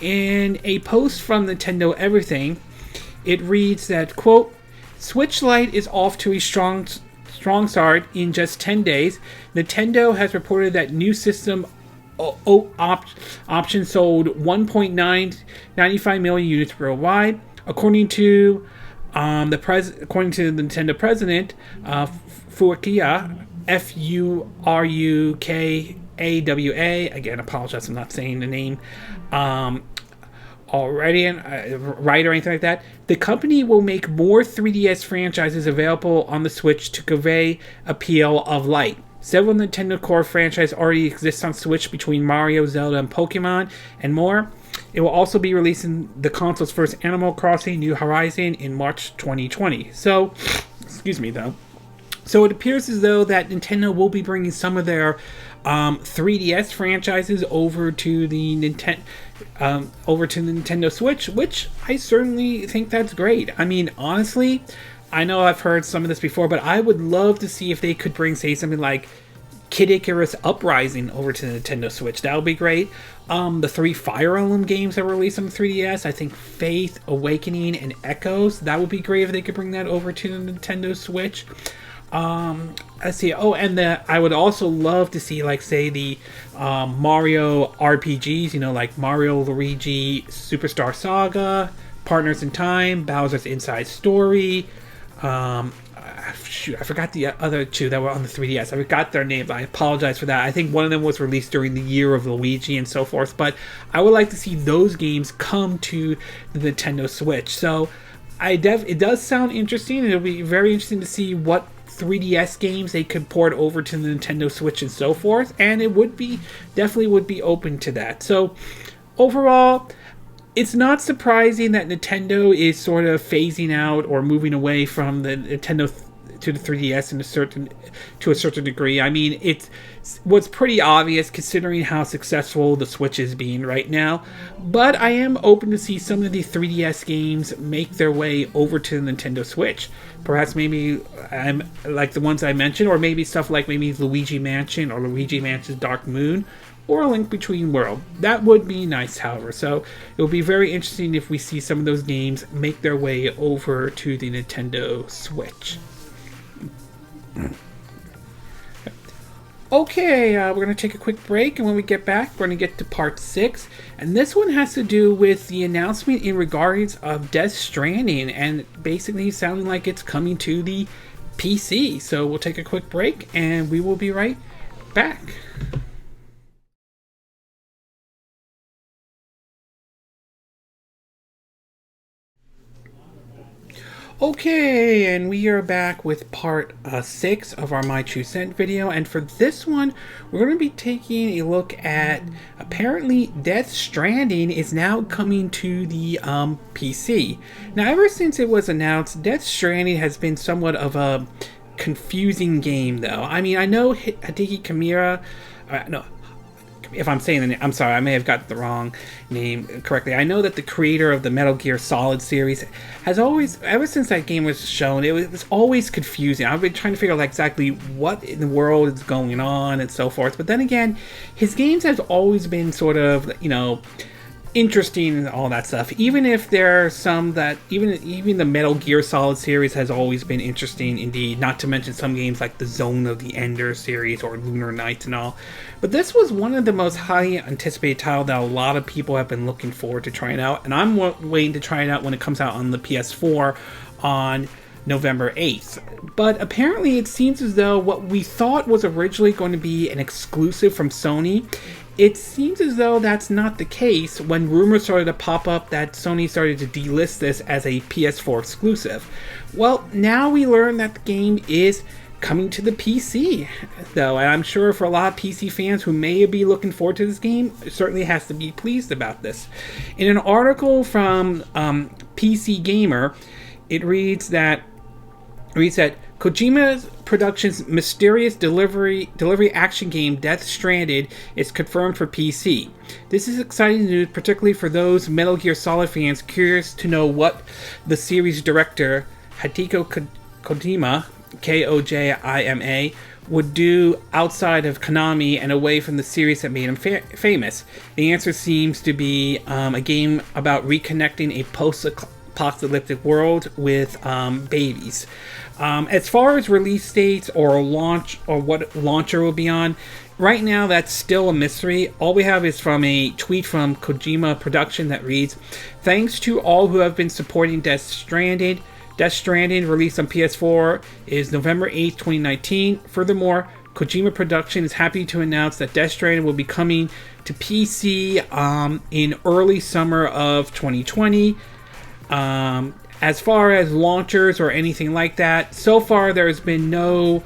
In a post from Nintendo Everything, it reads that, quote, Switch Lite is off to a strong start in just 10 days. Nintendo has reported that new system options sold 1.995 million units worldwide, according to the Nintendo president, Furukawa, Furukawa. Again, apologize, I'm not saying the name already, right or anything like that. The company will make more 3DS franchises available on the Switch to convey appeal of Lite. Several Nintendo core franchises already exist on Switch between Mario, Zelda, and Pokemon, and more. It will also be releasing the console's first Animal Crossing New Horizon in March 2020. So, excuse me though. So it appears as though that Nintendo will be bringing some of their 3DS franchises over to the Nintendo Switch, which I certainly think that's great. I mean, honestly, I know I've heard some of this before, but I would love to see if they could bring, say, something like Kid Icarus Uprising over to the Nintendo Switch. That would be great. The 3 Fire Emblem games that were released on the 3DS, I think Faith, Awakening, and Echoes, that would be great if they could bring that over to the Nintendo Switch. Let's see. Oh, and I would also love to see, like, say, the Mario RPGs, you know, like Mario Luigi Superstar Saga, Partners in Time, Bowser's Inside Story. Shoot, I forgot the other two that were on the 3DS. I forgot their names. I apologize for that. I think one of them was released during the year of Luigi and so forth. But I would like to see those games come to the Nintendo Switch. So it does sound interesting, and it'll be very interesting to see what 3DS games they could port over to the Nintendo Switch and so forth. And it definitely would be open to that. So overall, it's not surprising that Nintendo is sort of phasing out or moving away from the Nintendo to the 3DS to a certain degree. I mean, it's what's pretty obvious considering how successful the Switch is being right now. But I am open to see some of the 3DS games make their way over to the Nintendo Switch. Perhaps maybe like the ones I mentioned, or maybe stuff like maybe Luigi Mansion or Luigi Mansion's Dark Moon, or A Link Between Worlds. That would be nice, however. So it will be very interesting if we see some of those games make their way over to the Nintendo Switch. Okay, we're going to take a quick break, and when we get back, we're going to get to part 6. And this one has to do with the announcement in regards of Death Stranding, and basically sounding like it's coming to the PC. So we'll take a quick break, and we will be right back. Okay, and we are back with part 6 of our My True Scent video, and for this one, we're going to be taking a look at, apparently, Death Stranding is now coming to the PC. Now, ever since it was announced, Death Stranding has been somewhat of a confusing game, though. I mean, I know Hideki Kamiya. No, if I'm saying the name, I'm sorry, I may have got the wrong name correctly. I know that the creator of the Metal Gear Solid series has always, ever since that game was shown, it was always confusing. I've been trying to figure out exactly what in the world is going on and so forth. But then again, his games have always been sort of, interesting and all that stuff. Even if there are some that even the Metal Gear Solid series has always been interesting indeed. Not to mention some games like the Zone of the Ender series or Lunar Nights and all. But this was one of the most highly anticipated titles that a lot of people have been looking forward to trying out, and I'm waiting to try it out when it comes out on the PS4 on November 8th. But apparently it seems as though what we thought was originally going to be an exclusive from Sony, it seems as though that's not the case when rumors started to pop up that Sony started to delist this as a PS4 exclusive. Well, now we learn that the game is coming to the PC, though, and I'm sure for a lot of PC fans who may be looking forward to this game, certainly has to be pleased about this. In an article from PC Gamer, it reads that Kojima Productions' mysterious delivery action game Death Stranded is confirmed for PC. This is exciting news, particularly for those Metal Gear Solid fans curious to know what the series director Hideki Kojima, Kojima, would do outside of Konami and away from the series that made him famous. The answer seems to be a game about reconnecting a post-apocalyptic world with babies. As far as release dates or launch or what launcher will be on, right now that's still a mystery. All we have is from a tweet from Kojima Production that reads, "Thanks to all who have been supporting Death Stranding. Death Stranding, released on PS4, is November 8th, 2019. Furthermore, Kojima Production is happy to announce that Death Stranding will be coming to PC in early summer of 2020. As far as launchers or anything like that, so far there's been no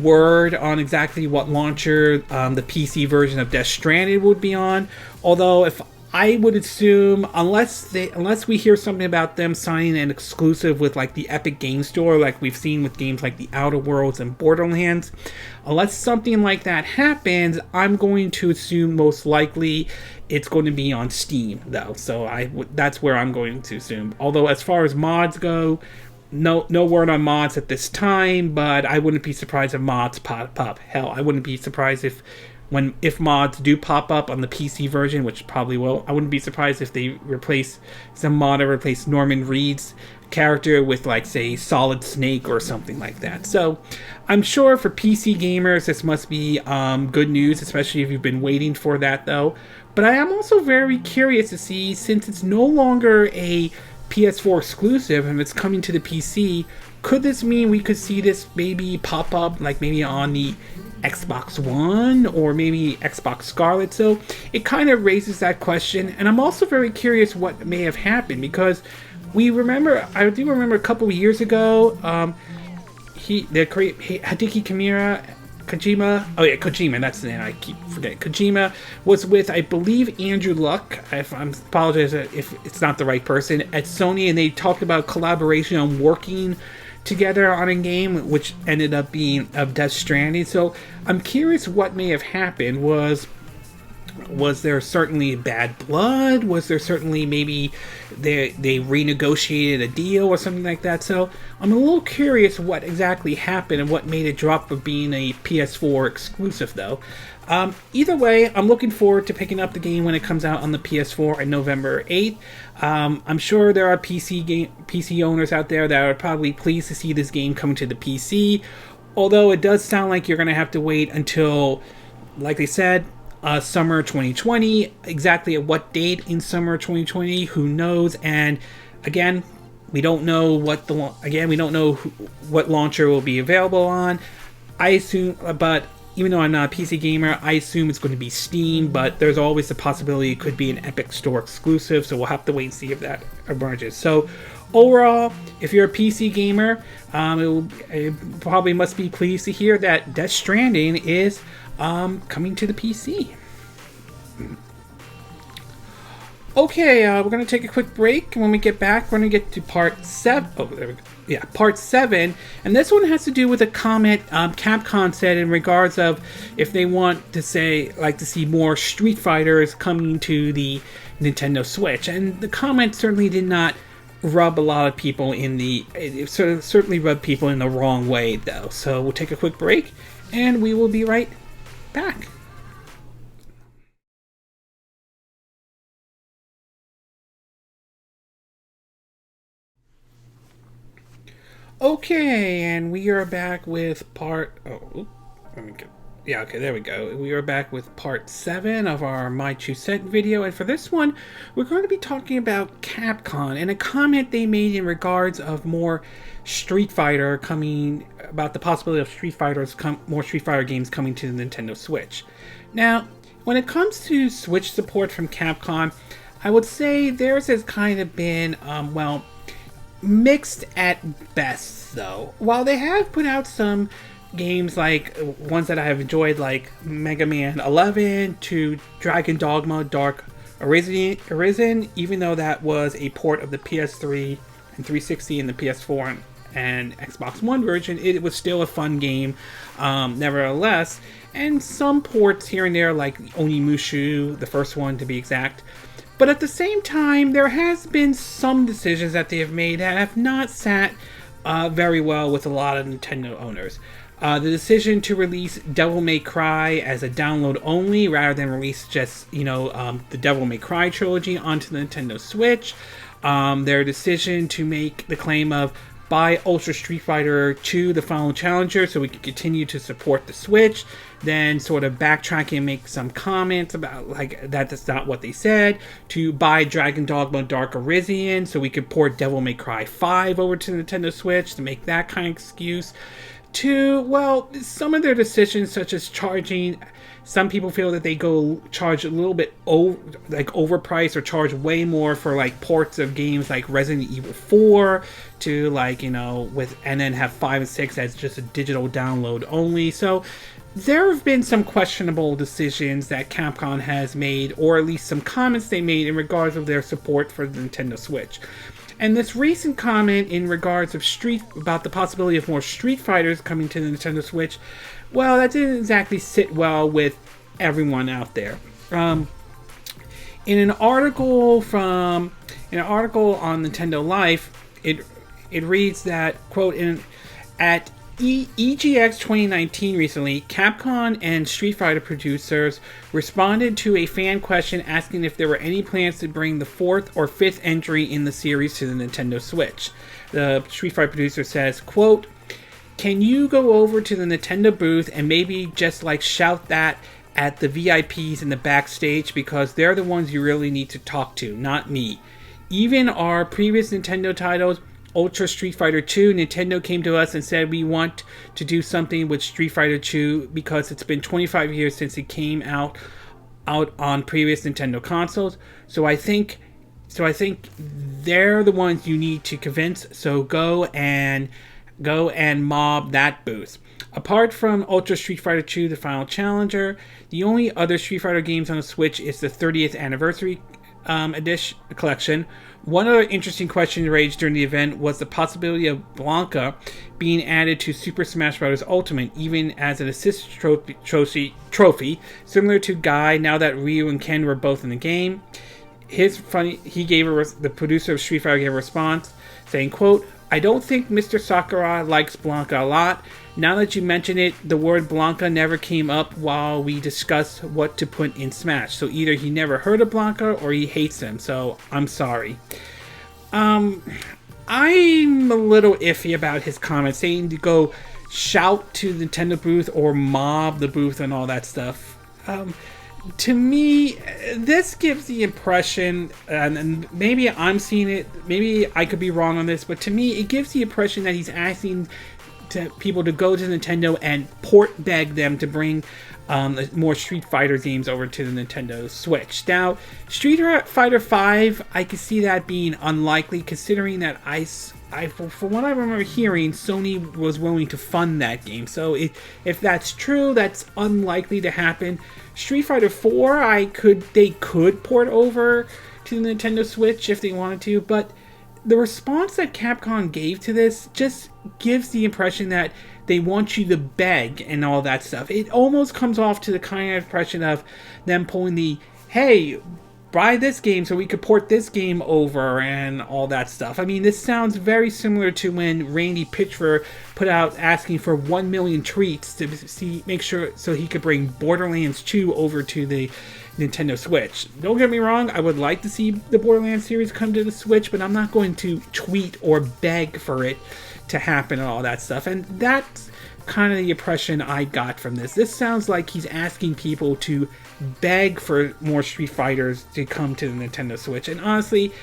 word on exactly what launcher the PC version of Death Stranding would be on. Although, if I would assume, unless we hear something about them signing an exclusive with like the Epic Game Store, like we've seen with games like The Outer Worlds and Borderlands, unless something like that happens, I'm going to assume most likely it's going to be on Steam, though. So that's where I'm going to assume. Although as far as mods go, no word on mods at this time, but I wouldn't be surprised if mods pop up. Hell, I wouldn't be surprised if mods do pop up on the PC version, which probably will. I wouldn't be surprised if they replace Norman Reed's character with, like, say, Solid Snake or something like that. So I'm sure for PC gamers this must be good news, especially if you've been waiting for that, though. But I am also very curious to see, since it's no longer a PS4 exclusive and it's coming to the PC, could this mean we could see this maybe pop up, like maybe on the Xbox One or maybe Xbox Scarlet? So it kind of raises that question, and I'm also very curious what may have happened, because I do remember a couple of years ago, Hideki Kojima, that's the name I keep forgetting. Kojima was with, I believe, Andrew Luck, I apologize if it's not the right person, at Sony, and they talked about collaboration on working together on a game, which ended up being Death Stranding. So I'm curious what may have happened. Was there certainly bad blood? Was there certainly maybe they renegotiated a deal or something like that? So I'm a little curious what exactly happened and what made it drop from being a PS4 exclusive, though. Either way, I'm looking forward to picking up the game when it comes out on the PS4 on November 8th. I'm sure there are PC owners out there that are probably pleased to see this game coming to the PC, although it does sound like you're going to have to wait until, like they said, summer 2020. Exactly at what date in summer 2020, who knows? And again, we don't know what what launcher will be available on. I assume, but even though I'm not a PC gamer, I assume it's going to be Steam, but there's always the possibility it could be an Epic Store exclusive, so we'll have to wait and see if that emerges. So overall, if you're a PC gamer, it probably must be pleased to hear that Death Stranding is coming to the PC. Okay, we're going to take a quick break, and when we get back, we're going to get to part 7. Oh, there we go. Yeah, part 7, and this one has to do with a comment Capcom said in regards of if they want to see more Street Fighters coming to the Nintendo Switch, and the comment certainly did not rub a lot of people it certainly rubbed people in the wrong way, though. So we'll take a quick break, and we will be right back. Okay, and we are back with there we go. We are back with part 7 of our My Two Cent video, and for this one, we're going to be talking about Capcom and a comment they made in regards of more Street Fighter coming, about the possibility of more Street Fighter games coming to the Nintendo Switch. Now, when it comes to Switch support from Capcom, I would say theirs has kind of been, mixed at best, though. While they have put out some games, like ones that I have enjoyed, like Mega Man 11 to Dragon Dogma Dark Arisen, even though that was a port of the PS3 and 360 and the PS4 and Xbox One version, it was still a fun game, nevertheless. And some ports here and there, like Onimusha, the first one to be exact. But at the same time, there has been some decisions that they have made that have not sat very well with a lot of Nintendo owners. The decision to release Devil May Cry as a download only, rather than release just, the Devil May Cry trilogy onto the Nintendo Switch. Their decision to make the claim of buy Ultra Street Fighter 2, the final challenger, so we can continue to support the Switch. Then sort of backtrack and make some comments about, like, that's not what they said. To buy Dragon Dogma Dark Arisen, so we could port Devil May Cry 5 over to the Nintendo Switch, to make that kind of excuse. To, well, some of their decisions, such as charging, some people feel that they go charge a little bit overpriced, or charge way more for like ports of games like Resident Evil 4 to and then have 5 and 6 as just a digital download only. So there have been some questionable decisions that Capcom has made, or at least some comments they made in regards of their support for the Nintendo Switch. And this recent comment in regards of about the possibility of more Street Fighters coming to the Nintendo Switch, well, that didn't exactly sit well with everyone out there. In an article on Nintendo Life, it reads that, quote, at EGX 2019 recently, Capcom and Street Fighter producers responded to a fan question asking if there were any plans to bring the 4th or 5th entry in the series to the Nintendo Switch. The Street Fighter producer says, quote, "Can you go over to the Nintendo booth and maybe just shout that at the VIPs in the backstage, because they're the ones you really need to talk to, not me. Even our previous Nintendo titles, Ultra Street Fighter 2, Nintendo came to us and said we want to do something with Street Fighter 2 because it's been 25 years since it came out on previous Nintendo consoles. So I think they're the ones you need to convince. So go and mob that booth. Apart from Ultra Street Fighter 2, the final challenger, the only other Street Fighter games on the Switch is the 30th anniversary edition collection. One other interesting question raised during the event was the possibility of Blanca being added to Super Smash Bros. Ultimate, even as an assist trophy, similar to Guy, now that Ryu and Ken were both in the game. The producer of Street Fighter gave a response saying, quote, "I don't think Mr. Sakura likes Blanca a lot. Now that you mention it, the word Blanca never came up while we discussed what to put in Smash. So either he never heard of Blanca or he hates him. So I'm sorry." I'm a little iffy about his comment, saying to go shout to the Nintendo booth or mob the booth and all that stuff. To me, this gives the impression, and maybe I'm seeing it, maybe I could be wrong on this, but to me, it gives the impression that he's asking people to go to Nintendo and beg them to bring more Street Fighter games over to the Nintendo Switch. Now, Street Fighter V, I could see that being unlikely, considering that from what I remember hearing, Sony was willing to fund that game. So if that's true, that's unlikely to happen. Street Fighter 4, they could port over to the Nintendo Switch if they wanted to, but the response that Capcom gave to this just gives the impression that they want you to beg and all that stuff. It almost comes off to the kind of impression of them pulling the, hey, buy this game so we could port this game over and all that stuff. I mean, this sounds very similar to when Randy Pitchford put out asking for 1 million treats to make sure so he could bring Borderlands 2 over to the Nintendo Switch. Don't get me wrong, I would like to see the Borderlands series come to the Switch, but I'm not going to tweet or beg for it to happen and all that stuff. And that's kind of the impression I got from this. This sounds like he's asking people to beg for more Street Fighters to come to the Nintendo Switch. And honestly,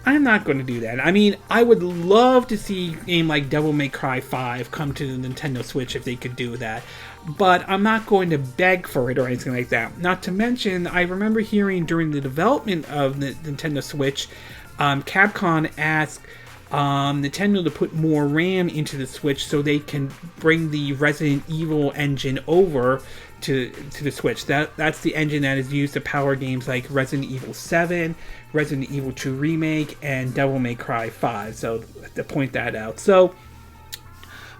I'm not going to do that. I mean, I would love to see a game like Devil May Cry 5 come to the Nintendo Switch if they could do that. But I'm not going to beg for it or anything like that. Not to mention, I remember hearing during the development of the Nintendo Switch, Capcom asked Nintendo to put more RAM into the Switch so they can bring the Resident Evil engine over to the Switch. That's the engine that is used to power games like Resident Evil 7, Resident Evil 2 Remake, and Devil May Cry 5. So to point that out. So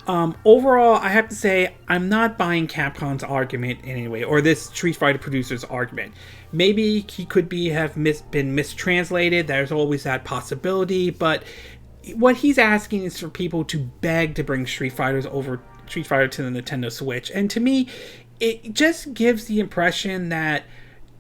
overall, I have to say I'm not buying Capcom's argument in any way, or this Street Fighter producer's argument. Maybe he could have been mistranslated. There's always that possibility, but what he's asking is for people to beg to bring Street Fighter to the Nintendo Switch. And to me, it just gives the impression that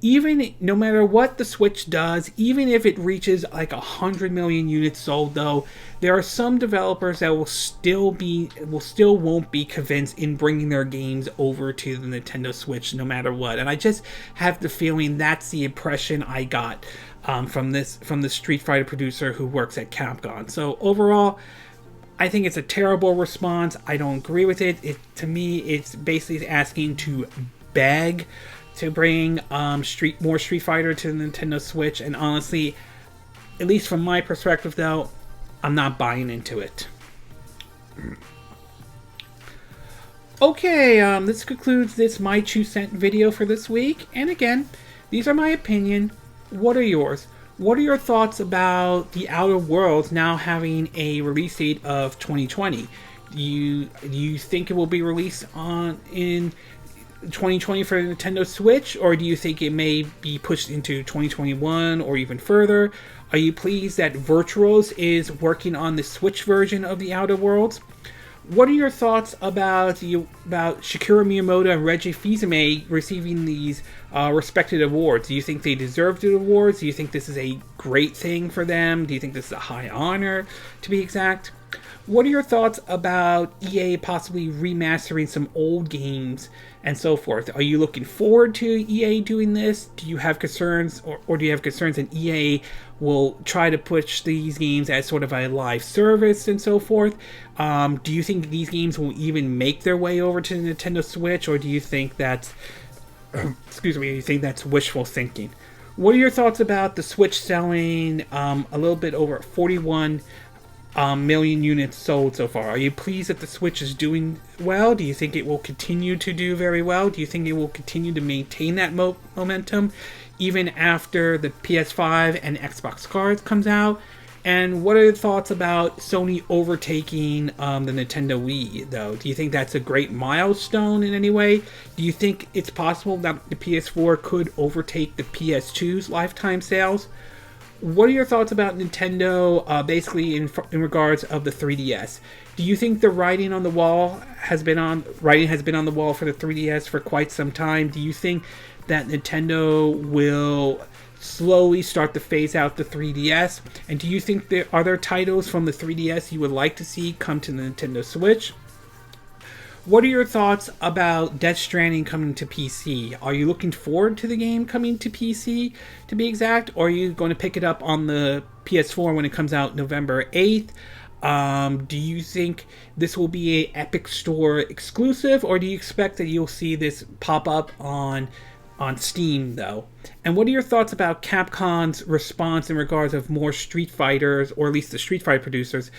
even no matter what the Switch does, even if it reaches like 100 million units sold, though, there are some developers that still won't be convinced in bringing their games over to the Nintendo Switch no matter what. And I just have the feeling that's the impression I got from the Street Fighter producer who works at Capcom. So overall, I think it's a terrible response. I don't agree with it. To me, it's basically asking to beg to bring more Street Fighter to the Nintendo Switch. And honestly, at least from my perspective, though, I'm not buying into it. Okay, this concludes this My 2 Cent video for this week. And again, these are my opinion. What are yours? What are your thoughts about The Outer Worlds now having a release date of 2020? Do you think it will be released in 2020 for the Nintendo Switch, or do you think it may be pushed into 2021 or even further? Are you pleased that Virtous is working on the Switch version of The Outer Worlds? What are your thoughts about Shigeru Miyamoto and Reggie Fils-Aime receiving these respected awards? Do you think they deserve the awards? Do you think this is a great thing for them? Do you think this is a high honor, to be exact? What are your thoughts about EA possibly remastering some old games and so forth? Are you looking forward to EA doing this? Do you have concerns, or do you have concerns that EA will try to push these games as sort of a live service and so forth? Do you think these games will even make their way over to the Nintendo Switch, or do you think that's you think that's wishful thinking? What are your thoughts about the Switch selling a little bit over 41 million units sold so far? Are you pleased that the Switch is doing well? Do you think it will continue to do very well? Do you think it will continue to maintain that momentum even after the PS5 and Xbox cards comes out? And what are your thoughts about Sony overtaking the Nintendo Wii, though? Do you think that's a great milestone in any way? Do you think it's possible that the PS4 could overtake the PS2's lifetime sales? What are your thoughts about Nintendo, basically in regards of the 3DS? Do you think the writing has been on the wall for the 3DS for quite some time? Do you think that Nintendo will slowly start to phase out the 3DS? And do you think there are titles from the 3DS you would like to see come to the Nintendo Switch? What are your thoughts about Death Stranding coming to PC? Are you looking forward to the game coming to PC, to be exact? Or are you going to pick it up on the PS4 when it comes out November 8th? Do you think this will be a Epic Store exclusive, or do you expect that you'll see this pop up on Steam, though? And what are your thoughts about Capcom's response in regards of more Street Fighters, or at least the Street Fighter producers,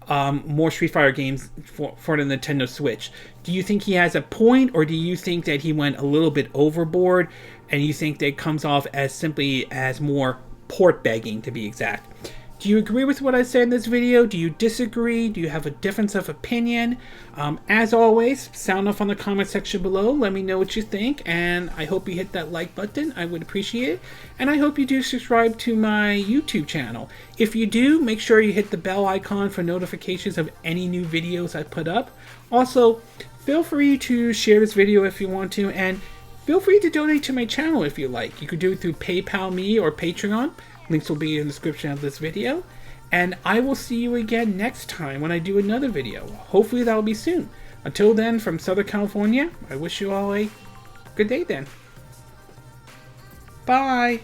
more Street Fighter games for the Nintendo Switch? Do you think he has a point, or do you think that he went a little bit overboard, and you think that it comes off as simply as more port begging, to be exact? Do you agree with what I said in this video? Do you disagree? Do you have a difference of opinion? As always, sound off on the comment section below. Let me know what you think, and I hope you hit that like button. I would appreciate it. And I hope you do subscribe to my YouTube channel. If you do, make sure you hit the bell icon for notifications of any new videos I put up. Also, feel free to share this video if you want to, and feel free to donate to my channel if you like. You could do it through PayPal me or Patreon. Links will be in the description of this video. And I will see you again next time when I do another video. Hopefully that will be soon. Until then, from Southern California, I wish you all a good day then. Bye!